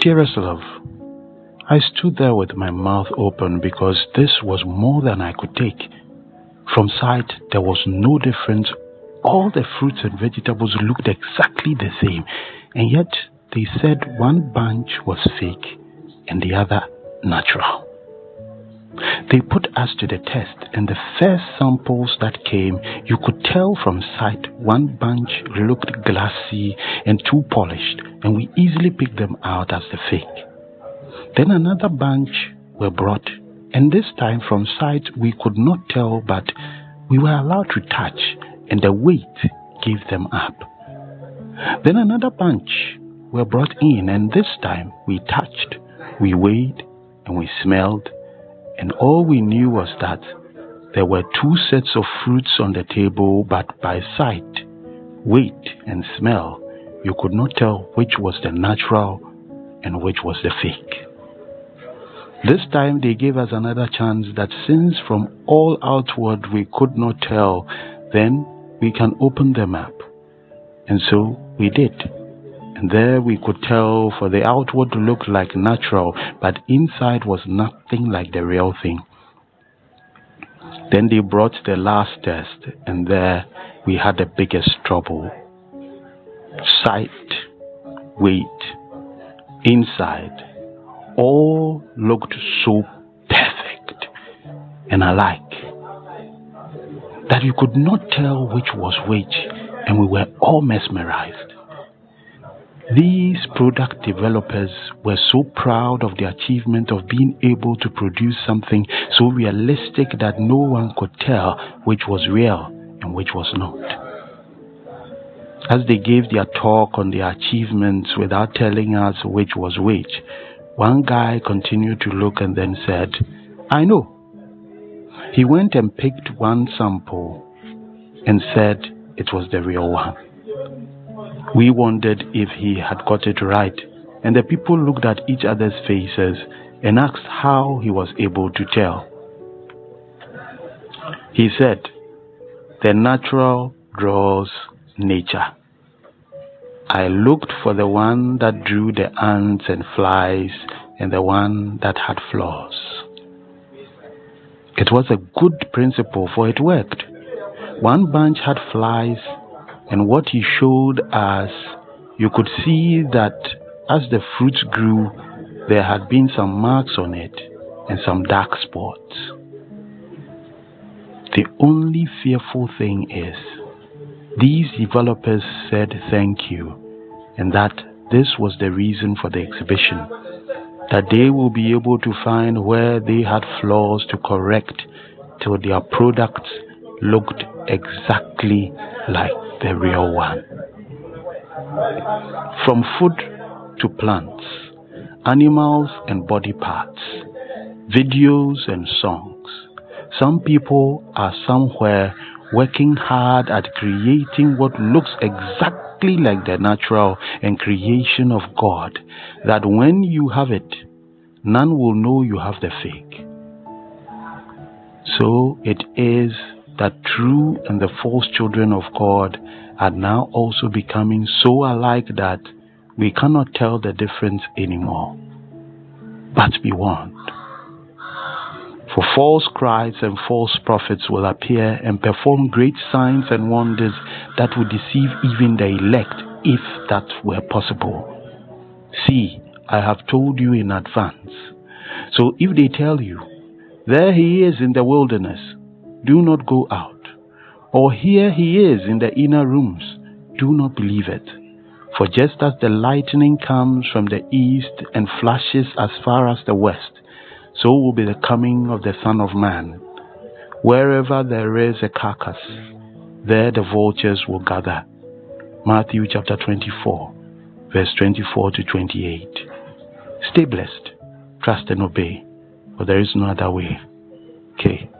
Dearest love, I stood there with my mouth open because this was more than I could take. From sight, there was no difference. All the fruits and vegetables looked exactly the same, and yet they said one bunch was fake and the other natural. They put us to the test, and the first samples that came, you could tell from sight one bunch looked glassy and too polished, and we easily picked them out as the fake. Then another bunch were brought, and this time from sight we could not tell, but we were allowed to touch, and the weight gave them up. Then another bunch were brought in, and this time we touched, we weighed, and we smelled, and all we knew was that there were two sets of fruits on the table, but by sight, weight, and smell, you could not tell which was the natural and which was the fake. This time they gave us another chance that since from all outward we could not tell, then we can open them up. And so we did. And there we could tell, for the outward looked like natural, but inside was nothing like the real thing. Then they brought the last test, and there we had the biggest trouble. Sight, weight, inside, all looked so perfect and alike that you could not tell which was which, and we were all mesmerized. These product developers were so proud of the achievement of being able to produce something so realistic that no one could tell which was real and which was not. As they gave their talk on their achievements without telling us which was which, one guy continued to look and then said, "I know." He went and picked one sample and said it was the real one. We wondered if he had got it right, and the people looked at each other's faces and asked how he was able to tell. He said, "The natural draws nature. I looked for the one that drew the ants and flies and the one that had flaws." It was a good principle, for it worked. One bunch had flies, and what he showed us, you could see that as the fruits grew, there had been some marks on it and some dark spots. The only fearful thing is, these developers said thank you, and that this was the reason for the exhibition, that they will be able to find where they had flaws to correct till their products looked exactly like the real one. From food to plants, animals and body parts, videos and songs, some people are somewhere working hard at creating what looks exactly like the natural and creation of God, that when you have it, none will know you have the fake. So it is that true and the false children of God are now also becoming so alike that we cannot tell the difference anymore. But be warned, for false Christs and false prophets will appear and perform great signs and wonders that will deceive even the elect, if that were possible. See, I have told you in advance. So if they tell you, "There he is in the wilderness," do not go out. Or "Here he is in the inner rooms," do not believe it. For just as the lightning comes from the east and flashes as far as the west, so will be the coming of the Son of Man. Wherever there is a carcass, there the vultures will gather. Matthew chapter 24, verse 24 to 28. Stay blessed, trust and obey, for there is no other way. Okay.